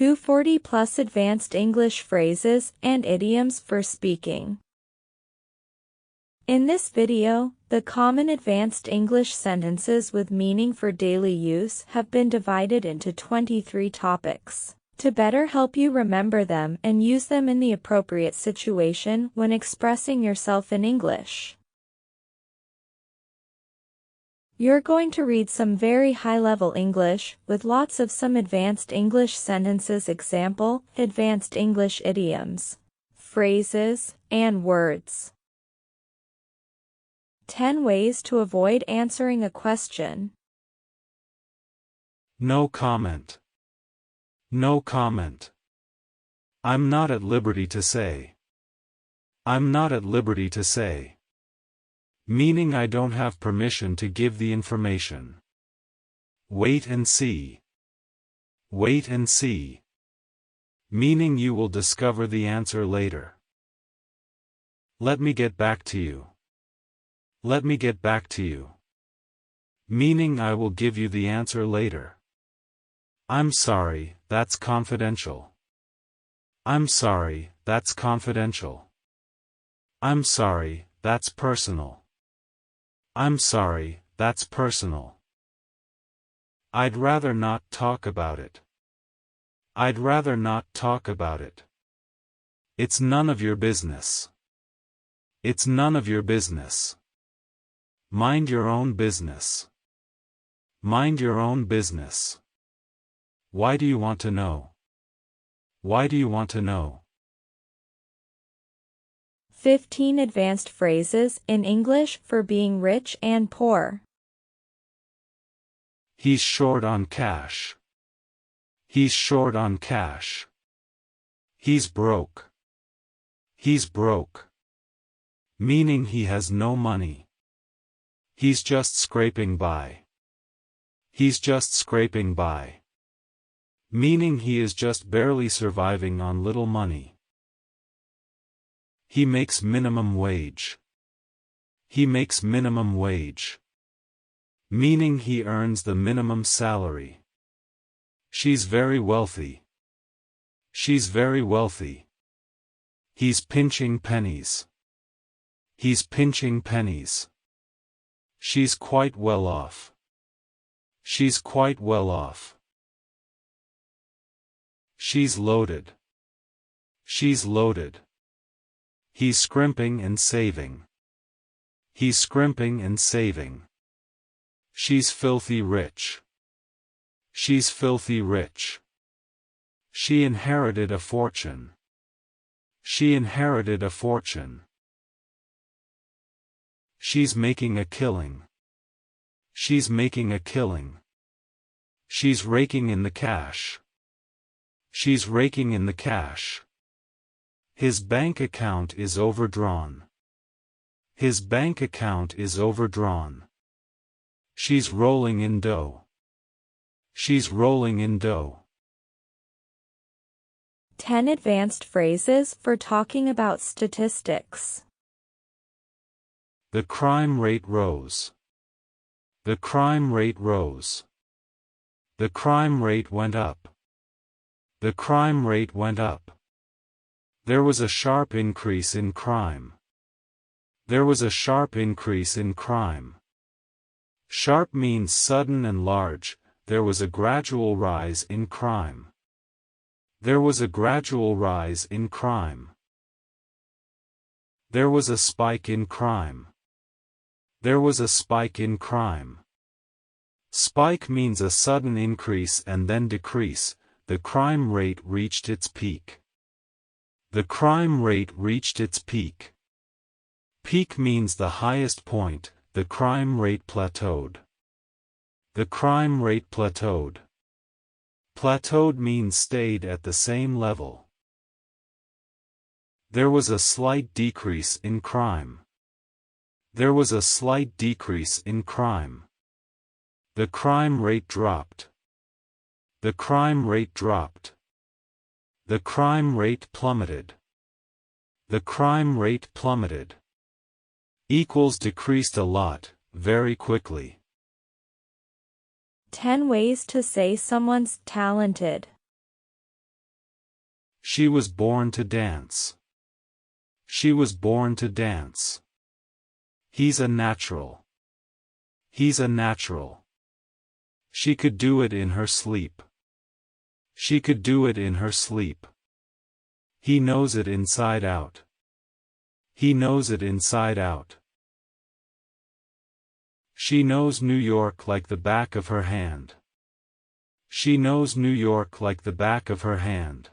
240 plus advanced English phrases and idioms for speaking. In this video, the common advanced English sentences with meaning for daily use have been divided into 23 topics, to better help you remember them and use them in the appropriate situation when expressing yourself in English. You're going to read some very high-level English, with lots of some advanced English sentences, example, advanced English idioms, phrases, and words. 10 ways to avoid answering a question. No comment. No comment. I'm not at liberty to say. I'm not at liberty to say. Meaning I don't have permission to give the information. Wait and see. Wait and see. Meaning you will discover the answer later. Let me get back to you. Let me get back to you. Meaning I will give you the answer later. I'm sorry, that's confidential. I'm sorry, that's confidential. I'm sorry, that's personal. I'm sorry, that's personal. I'd rather not talk about it. I'd rather not talk about it. It's none of your business. It's none of your business. Mind your own business. Mind your own business. Why do you want to know? Why do you want to know? 15 advanced phrases in English for being rich and poor. He's short on cash. He's short on cash. He's broke. He's broke. Meaning he has no money. He's just scraping by. He's just scraping by. Meaning he is just barely surviving on little money. He makes minimum wage. He makes minimum wage. Meaning he earns the minimum salary. She's very wealthy. She's very wealthy. He's pinching pennies. He's pinching pennies. She's quite well off. She's quite well off. She's loaded. She's loaded. He's scrimping and saving. He's scrimping and saving. She's filthy rich. She's filthy rich. She inherited a fortune. She inherited a fortune. She's making a killing. She's making a killing. She's raking in the cash. She's raking in the cash. His bank account is overdrawn. His bank account is overdrawn. She's rolling in dough. She's rolling in dough. 10 advanced phrases for talking about statistics. The crime rate rose. The crime rate rose. The crime rate went up. The crime rate went up. There was a sharp increase in crime. There was a sharp increase in crime. Sharp means sudden and large. There was a gradual rise in crime. There was a gradual rise in crime. There was a spike in crime. There was a spike in crime. Spike means a sudden increase and then decrease. The crime rate reached its peak. The crime rate reached its peak. Peak means the highest point. The crime rate plateaued. The crime rate plateaued. Plateaued means stayed at the same level. There was a slight decrease in crime. There was a slight decrease in crime. The crime rate dropped. The crime rate dropped. The crime rate plummeted. The crime rate plummeted. Equals decreased a lot, very quickly. 10 ways to say someone's talented. She was born to dance. She was born to dance. He's a natural. He's a natural. She could do it in her sleep. She could do it in her sleep. He knows it inside out. He knows it inside out. She knows New York like the back of her hand. She knows New York like the back of her hand.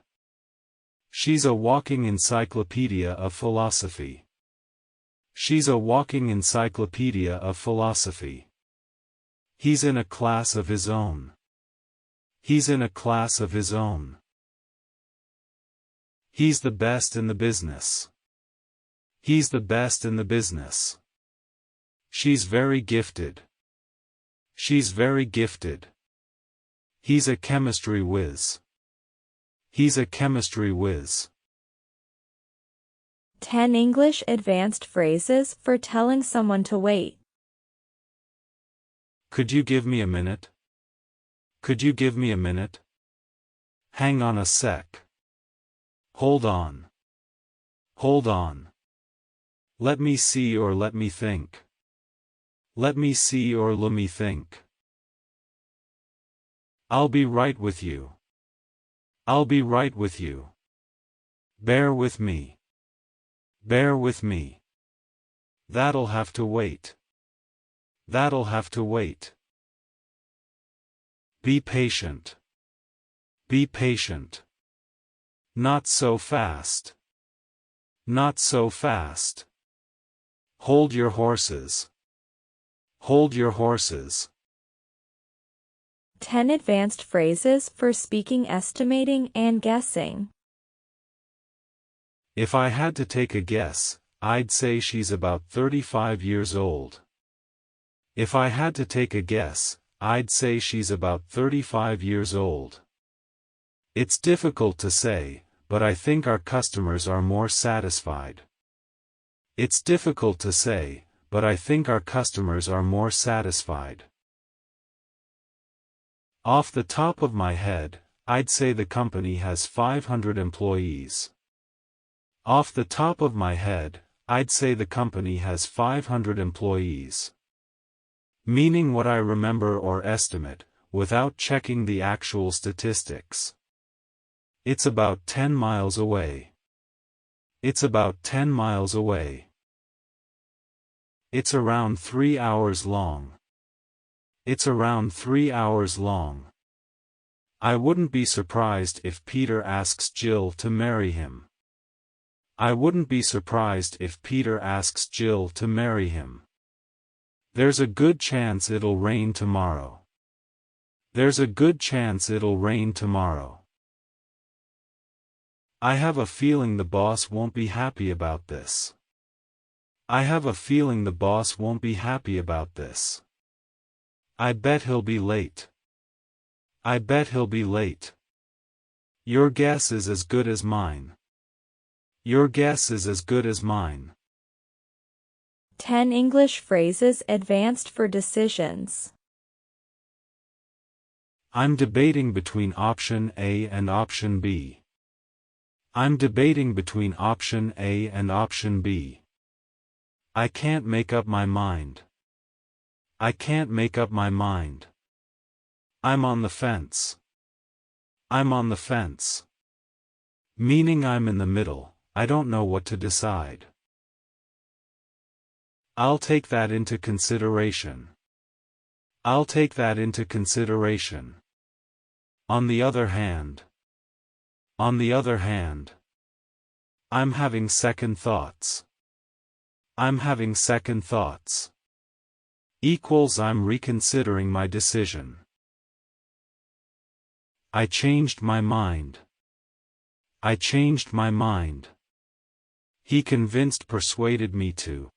She's a walking encyclopedia of philosophy. She's a walking encyclopedia of philosophy. He's in a class of his own. He's in a class of his own. He's the best in the business. He's the best in the business. She's very gifted. She's very gifted. He's a chemistry whiz. He's a chemistry whiz. 10 English advanced phrases for telling someone to wait. Could you give me a minute? Could you give me a minute? Hang on a sec. Hold on. Hold on. Let me see or let me think. Let me see or let me think. I'll be right with you. I'll be right with you. Bear with me. Bear with me. That'll have to wait. That'll have to wait. Be patient. Be patient. Not so fast. Not so fast. Hold your horses. Hold your horses. 10 advanced phrases for speaking, estimating, and guessing. If I had to take a guess, I'd say she's about 35 years old. If I had to take a guess, I'd say she's about 35 years old. It's difficult to say, but I think our customers are more satisfied. It's difficult to say, but I think our customers are more satisfied. Off the top of my head, I'd say the company has 500 employees. Off the top of my head, I'd say the company has 500 employees. Meaning what I remember or estimate, without checking the actual statistics. It's about 10 miles away. It's about 10 miles away. It's around 3 hours long. It's around 3 hours long. I wouldn't be surprised if Peter asks Jill to marry him. I wouldn't be surprised if Peter asks Jill to marry him. There's a good chance it'll rain tomorrow. There's a good chance it'll rain tomorrow. I have a feeling the boss won't be happy about this. I have a feeling the boss won't be happy about this. I bet he'll be late. I bet he'll be late. Your guess is as good as mine. Your guess is as good as mine. 10 English phrases advanced for decisions. I'm debating between option A and option B. I'm debating between option A and option B. I can't make up my mind. I can't make up my mind. I'm on the fence. I'm on the fence. Meaning I'm in the middle, I don't know what to decide. I'll take that into consideration. I'll take that into consideration. On the other hand. On the other hand. I'm having second thoughts. I'm having second thoughts. Equals I'm reconsidering my decision. I changed my mind. I changed my mind. He convinced persuaded me to.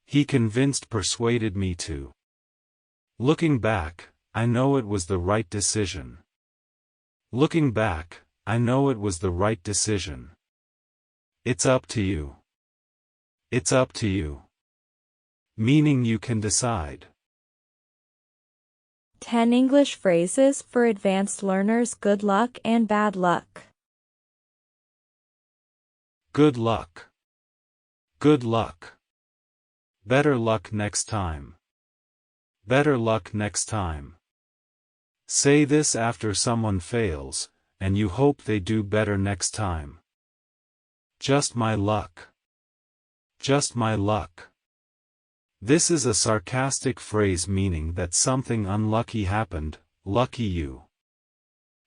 He convinced persuaded me to. Looking back, I know it was the right decision. Looking back, I know it was the right decision. It's up to you. It's up to you. Meaning you can decide. 10 English phrases for advanced learners, good luck and bad luck. Good luck. Good luck. Better luck next time. Better luck next time. Say this after someone fails, and you hope they do better next time. Just my luck. Just my luck. This is a sarcastic phrase meaning that something unlucky happened. Lucky you.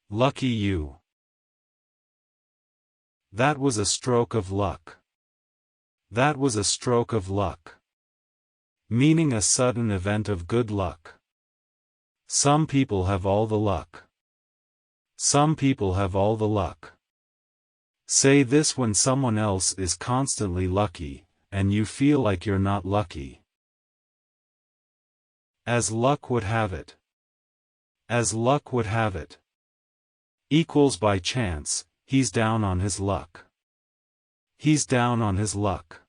Lucky you. That was a stroke of luck. That was a stroke of luck. Meaning a sudden event of good luck. Some people have all the luck. Some people have all the luck. Say this when someone else is constantly lucky, and you feel like you're not lucky. As luck would have it. As luck would have it. Equals by chance, he's down on his luck. He's down on his luck.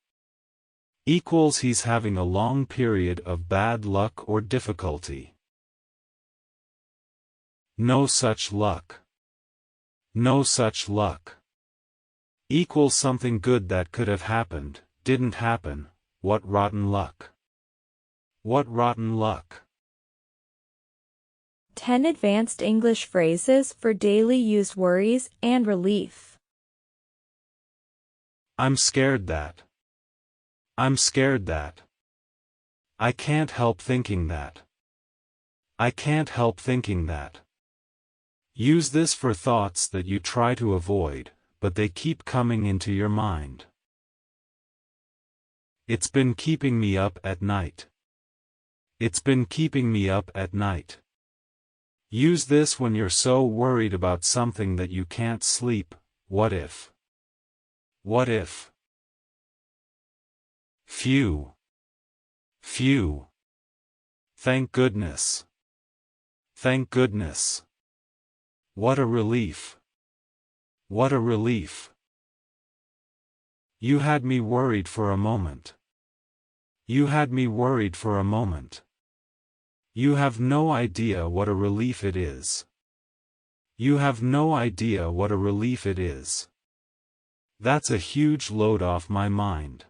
Equals he's having a long period of bad luck or difficulty. No such luck. No such luck. Equals something good that could have happened, didn't happen. What rotten luck. What rotten luck. 10 Advanced English Phrases for Daily Use Worries and Relief. I'm scared that. I'm scared that. I can't help thinking that. I can't help thinking that. Use this for thoughts that you try to avoid, but they keep coming into your mind. It's been keeping me up at night. It's been keeping me up at night. Use this when you're so worried about something that you can't sleep. What if? What if? Phew. Phew. Thank goodness. Thank goodness. What a relief. What a relief. You had me worried for a moment. You had me worried for a moment. You have no idea what a relief it is. You have no idea what a relief it is. That's a huge load off my mind.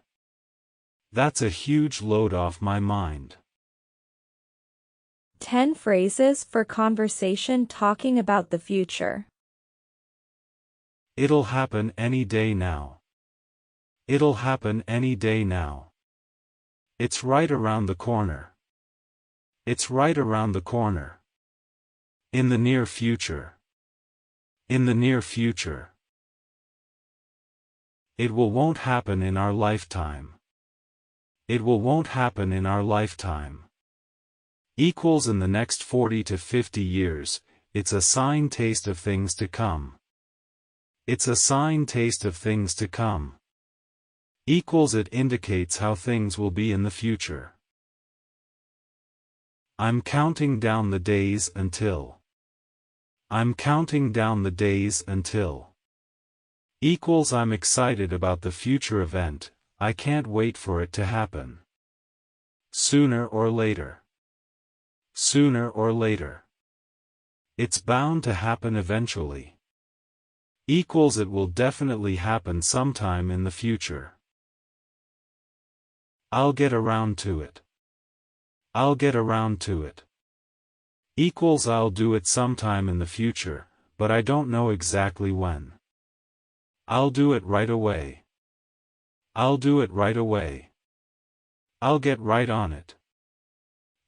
That's a huge load off my mind. 10 Phrases for Conversation Talking About the Future. It'll happen any day now. It'll happen any day now. It's right around the corner. It's right around the corner. In the near future. In the near future. It won't happen in our lifetime. It won't happen in our lifetime. Equals in the next 40 to 50 years, it's a sign taste of things to come. It's a sign taste of things to come. Equals it indicates how things will be in the future. I'm counting down the days until. I'm counting down the days until. Equals I'm excited about the future event, I can't wait for it to happen. Sooner or later. Sooner or later. It's bound to happen eventually. Equals it will definitely happen sometime in the future. I'll get around to it. I'll get around to it. Equals I'll do it sometime in the future, but I don't know exactly when. I'll do it right away. I'll do it right away. I'll get right on it.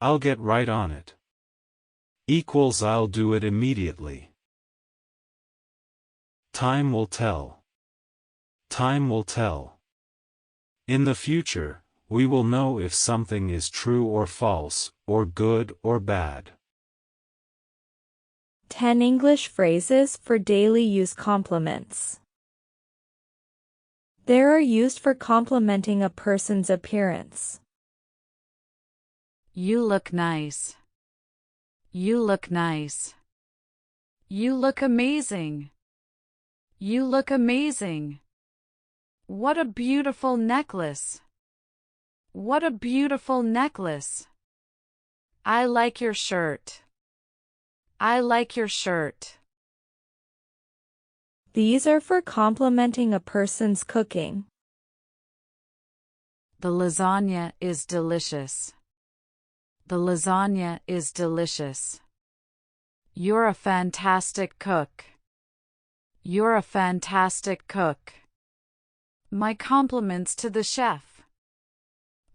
I'll get right on it. Equals I'll do it immediately. Time will tell. Time will tell. In the future, we will know if something is true or false, or good or bad. 10 English Phrases for Daily Use Compliments. They are used for complimenting a person's appearance. You look nice. You look nice. You look amazing. You look amazing. What a beautiful necklace. What a beautiful necklace. I like your shirt. I like your shirt. These are for complimenting a person's cooking. The lasagna is delicious. The lasagna is delicious. You're a fantastic cook. You're a fantastic cook. My compliments to the chef.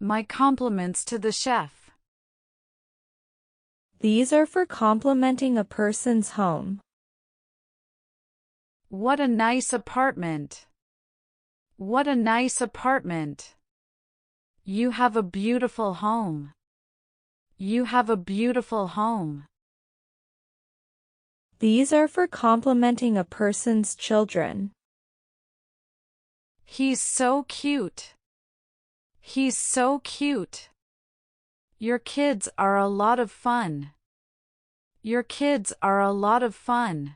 My compliments to the chef. These are for complimenting a person's home. What a nice apartment. What a nice apartment. You have a beautiful home. You have a beautiful home. These are for complimenting a person's children. He's so cute. He's so cute. Your kids are a lot of fun. Your kids are a lot of fun.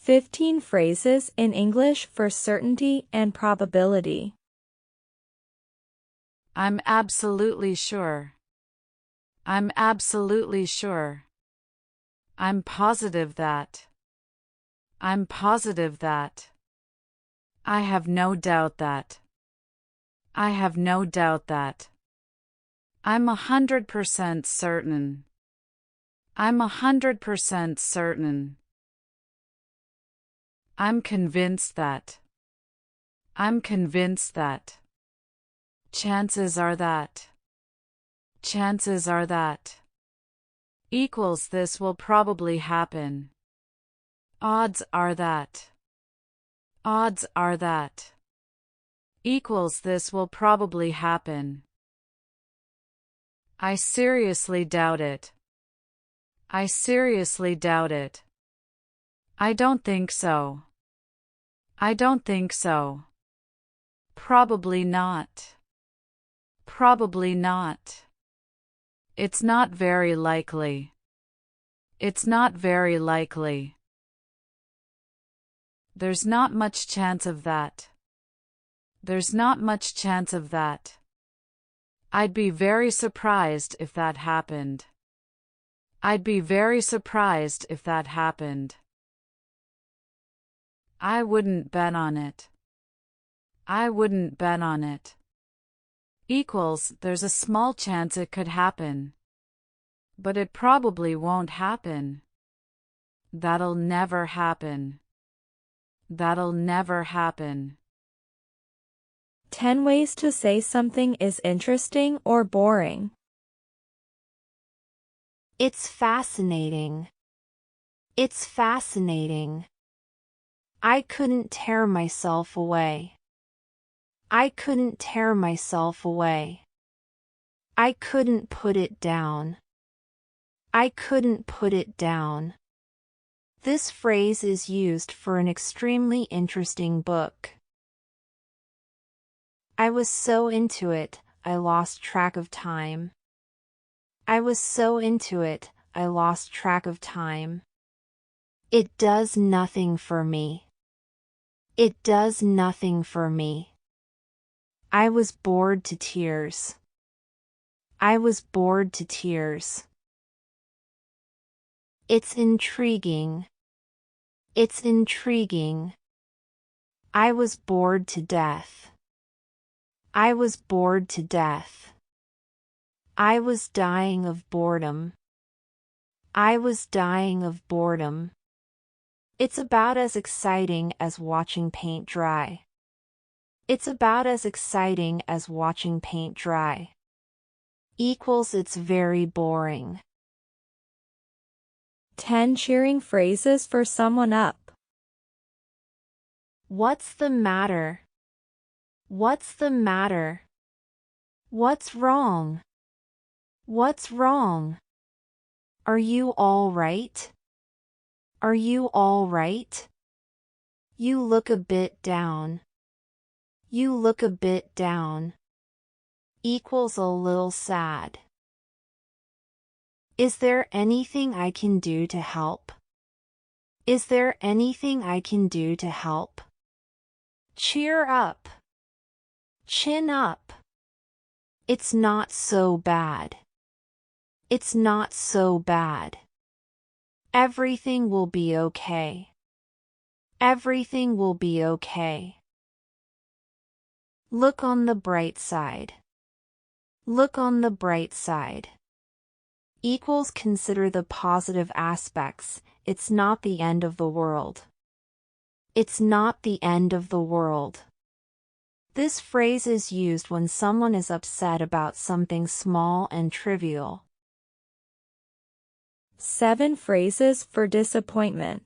15 phrases in English for certainty and probability. I'm absolutely sure. I'm absolutely sure. I'm positive that. I'm positive that. I have no doubt that. I have no doubt that. I'm 100% certain. I'm 100% certain. I'm convinced that. I'm convinced that. Chances are that. Chances are that. Equals this will probably happen. Odds are that. Odds are that. Equals this will probably happen. I seriously doubt it. I seriously doubt it. I don't think so. I don't think so. Probably not. Probably not. It's not very likely. It's not very likely. There's not much chance of that. There's not much chance of that. I'd be very surprised if that happened. I'd be very surprised if that happened. I wouldn't bet on it. I wouldn't bet on it. Equals there's a small chance it could happen. But it probably won't happen. That'll never happen. That'll never happen. 10 ways to say something is interesting or boring. It's fascinating. It's fascinating. I couldn't tear myself away. I couldn't tear myself away. I couldn't put it down. I couldn't put it down. This phrase is used for an extremely interesting book. I was so into it, I lost track of time. I was so into it, I lost track of time. It does nothing for me. It does nothing for me. I was bored to tears. I was bored to tears. It's intriguing. It's intriguing. I was bored to death. I was bored to death. I was dying of boredom. I was dying of boredom. It's about as exciting as watching paint dry. It's about as exciting as watching paint dry. Equals it's very boring. 10 cheering phrases for someone up. What's the matter? What's the matter? What's wrong? What's wrong? Are you all right? Are you all right? You look a bit down. You look a bit down. Equals a little sad. Is there anything I can do to help? Is there anything I can do to help? Cheer up. Chin up. It's not so bad. It's not so bad. Everything will be okay. Everything will be okay. Look on the bright side. Look on the bright side. Equals consider the positive aspects. It's not the end of the world. It's not the end of the world. This phrase is used when someone is upset about something small and trivial. 7 phrases for disappointment.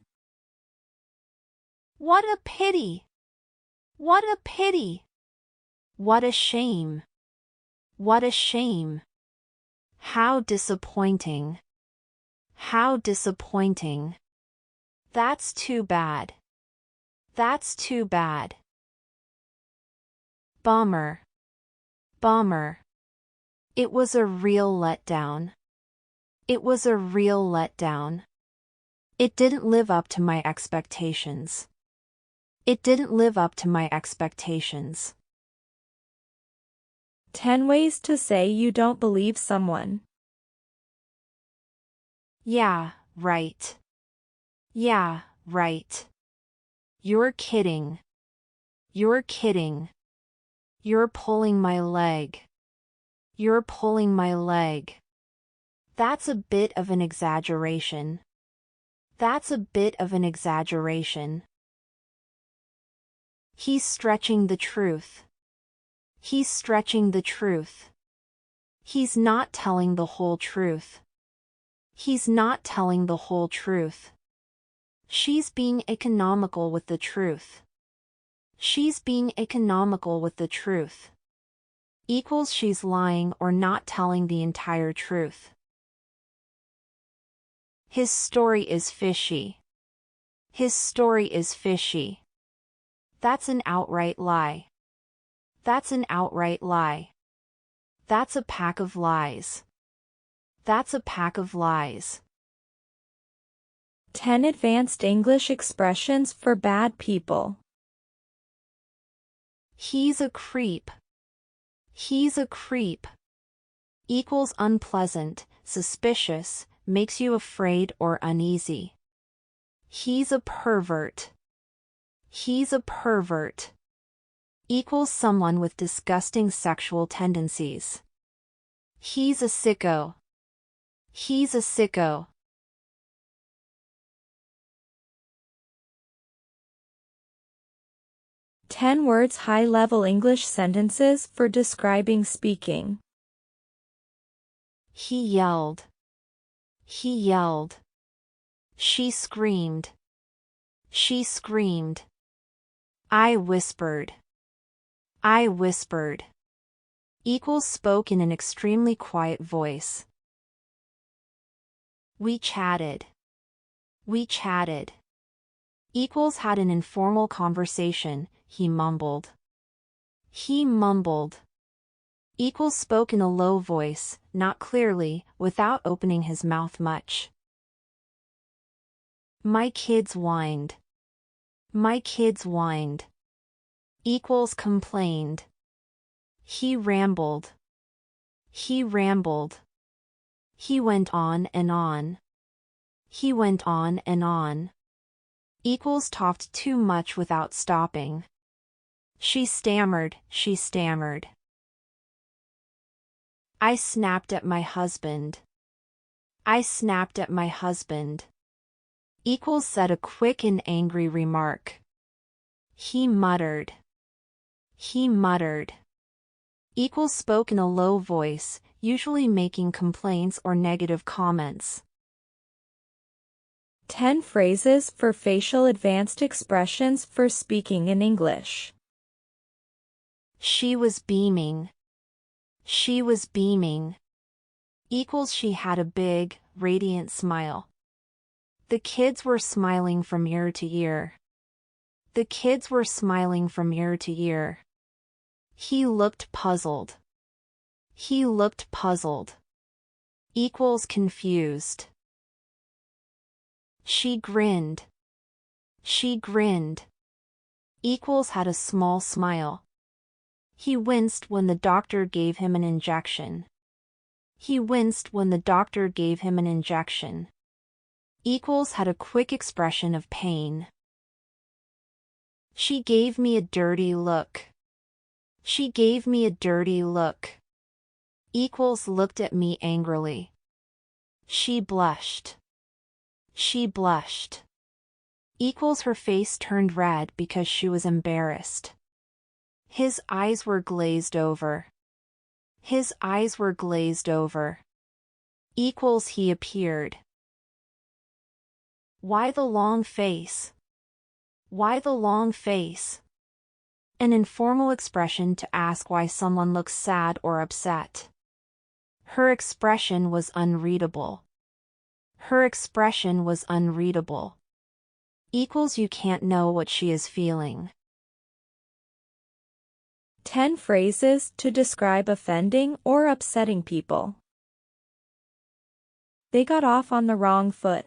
What a pity! What a pity! What a shame! What a shame! How disappointing! How disappointing! That's too bad. That's too bad. Bummer. Bummer. It was a real letdown. It was a real letdown. It didn't live up to my expectations. It didn't live up to my expectations. 10 ways to say you don't believe someone. Yeah, right. Yeah, right. You're kidding. You're kidding. You're pulling my leg. You're pulling my leg. That's a bit of an exaggeration. That's a bit of an exaggeration. He's stretching the truth. He's stretching the truth. He's not telling the whole truth. He's not telling the whole truth. She's being economical with the truth. She's being economical with the truth. Equals she's lying or not telling the entire truth. His story is fishy. His story is fishy. That's an outright lie. That's an outright lie. That's a pack of lies. That's a pack of lies. 10 advanced English expressions for bad people. He's a creep. He's a creep. Equals unpleasant, suspicious, makes you afraid or uneasy. He's a pervert. He's a pervert. Equals someone with disgusting sexual tendencies. He's a sicko. He's a sicko. Ten words high-level English sentences for describing speaking. He yelled. He yelled. She screamed. She screamed. I whispered. I whispered. Equals spoke in an extremely quiet voice. We chatted. We chatted. Equals had an informal conversation, he mumbled. He mumbled. Equals spoke in a low voice, not clearly, without opening his mouth much. My kids whined. My kids whined. Equals complained. He rambled. He rambled. He went on and on. He went on and on. Equals talked too much without stopping. She stammered, she stammered. I snapped at my husband. I snapped at my husband. Equals said a quick and angry remark. He muttered. He muttered. Equals spoke in a low voice, usually making complaints or negative comments. 10 phrases for facial advanced expressions for speaking in English. She was beaming. She was beaming. Equals she had a big, radiant smile. The kids were smiling from ear to ear. The kids were smiling from ear to ear. He looked puzzled. He looked puzzled. Equals confused. She grinned. She grinned. Equals had a small smile. He winced when the doctor gave him an injection. He winced when the doctor gave him an injection. Equals had a quick expression of pain. She gave me a dirty look. She gave me a dirty look. Equals looked at me angrily. She blushed. She blushed. Equals her face turned red because she was embarrassed. His eyes were glazed over. His eyes were glazed over. Equals he appeared. Why the long face? Why the long face? An informal expression to ask why someone looks sad or upset. Her expression was unreadable. Her expression was unreadable. Equals you can't know what she is feeling. 10 phrases to describe offending or upsetting people. They got off on the wrong foot.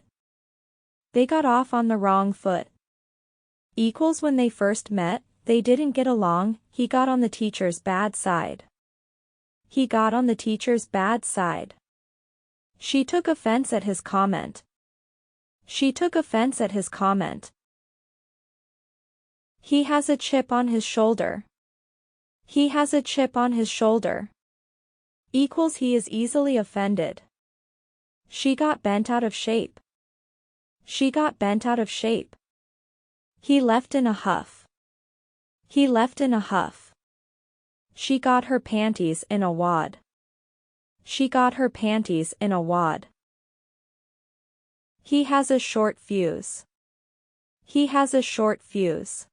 They got off on the wrong foot. Equals when they first met, they didn't get along, he got on the teacher's bad side. He got on the teacher's bad side. She took offense at his comment. She took offense at his comment. He has a chip on his shoulder. He has a chip on his shoulder. Equals he is easily offended. She got bent out of shape. She got bent out of shape. He left in a huff. He left in a huff. She got her panties in a wad. She got her panties in a wad. He has a short fuse. He has a short fuse.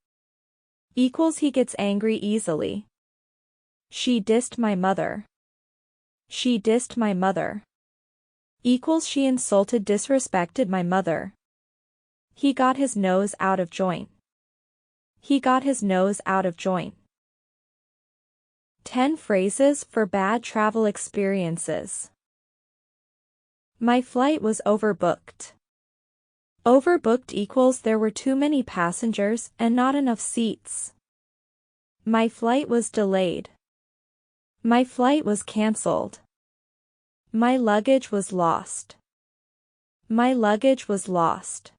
Equals he gets angry easily. She dissed my mother. She dissed my mother. Equals she insulted disrespected my mother. He got his nose out of joint. He got his nose out of joint. 10 phrases for bad travel experiences. My flight was overbooked. Overbooked equals there were too many passengers and not enough seats. My flight was delayed. My flight was cancelled. My luggage was lost. My luggage was lost.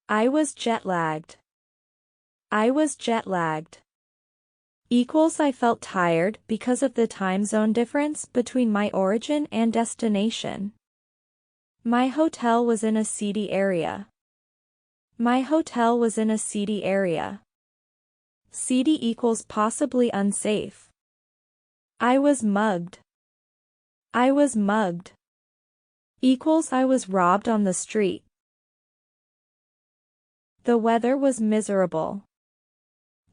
I was jet-lagged. I was jet-lagged. Equals I felt tired because of the time zone difference between my origin and destination. My hotel was in a seedy area. My hotel was in a seedy area. Seedy equals possibly unsafe. I was mugged. I was mugged. Equals I was robbed on the street. The weather was miserable.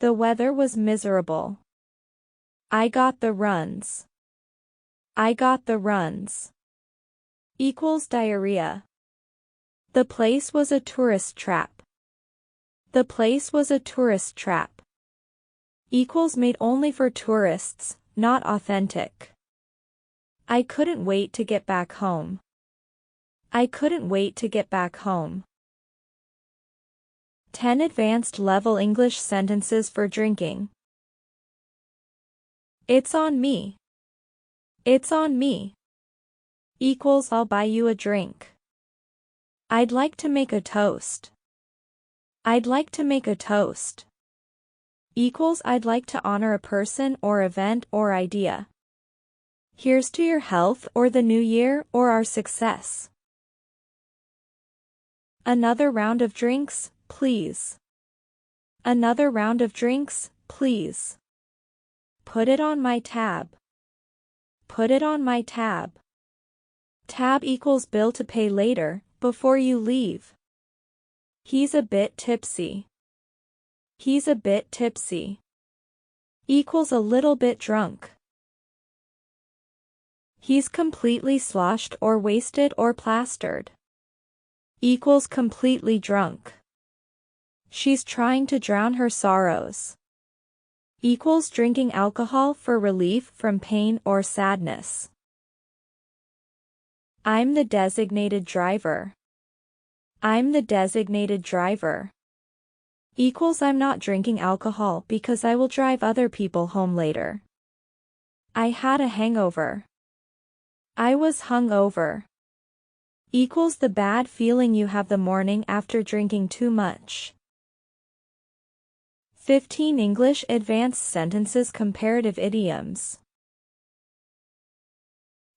The weather was miserable. I got the runs. I got the runs. Equals diarrhea. The place was a tourist trap. The place was a tourist trap. Equals made only for tourists, not authentic. I couldn't wait to get back home. I couldn't wait to get back home. 10 advanced level English sentences for drinking. It's on me. It's on me. Equals I'll buy you a drink. I'd like to make a toast. I'd like to make a toast. Equals I'd like to honor a person or event or idea. Here's to your health or the new year or our success. Another round of drinks, please. Another round of drinks, please. Put it on my tab. Put it on my tab. Tab equals bill to pay later, before you leave. He's a bit tipsy. He's a bit tipsy. Equals a little bit drunk. He's completely sloshed or wasted or plastered. Equals completely drunk. She's trying to drown her sorrows. Equals drinking alcohol for relief from pain or sadness. I'm the designated driver. I'm the designated driver. Equals I'm not drinking alcohol because I will drive other people home later. I had a hangover. I was hungover. Equals the bad feeling you have the morning after drinking too much. 15 English Advanced Sentences Comparative Idioms.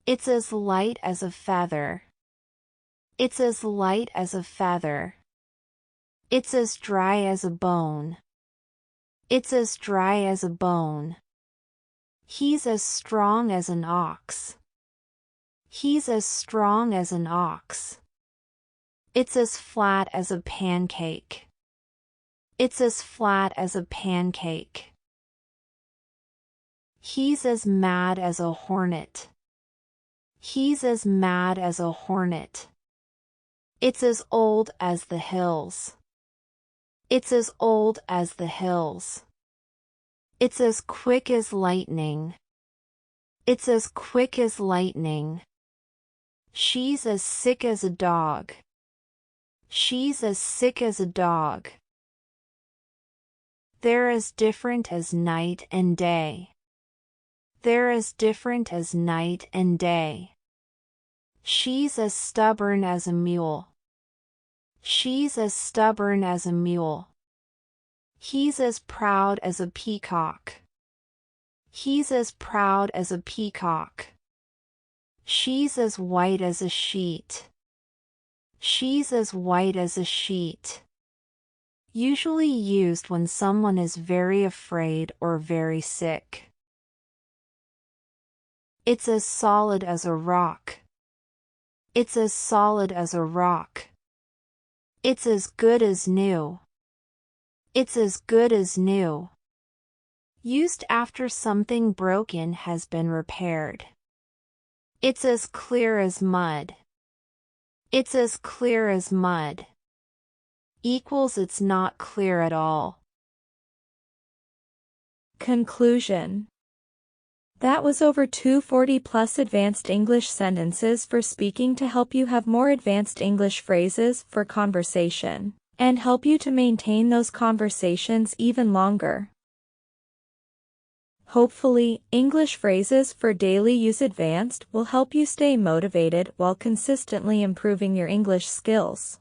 It's as light as a feather. It's as light as a feather. It's as dry as a bone. It's as dry as a bone. He's as strong as an ox. He's as strong as an ox. It's as flat as a pancake. It's as flat as a pancake. He's as mad as a hornet. He's as mad as a hornet. It's as old as the hills. It's as old as the hills. It's as quick as lightning. It's as quick as lightning. She's as sick as a dog. She's as sick as a dog. They're as different as night and day. They're as different as night and day. She's as stubborn as a mule. She's as stubborn as a mule. He's as proud as a peacock. He's as proud as a peacock. She's as white as a sheet. She's as white as a sheet. Usually used when someone is very afraid or very sick. It's as solid as a rock. It's as solid as a rock. It's as good as new. It's as good as new. Used after something broken has been repaired. It's as clear as mud. It's as clear as mud. Equals it's not clear at all. Conclusion. That was over 240 plus advanced English sentences for speaking to help you have more advanced English phrases for conversation, and help you to maintain those conversations even longer. Hopefully, English phrases for daily use advanced will help you stay motivated while consistently improving your English skills.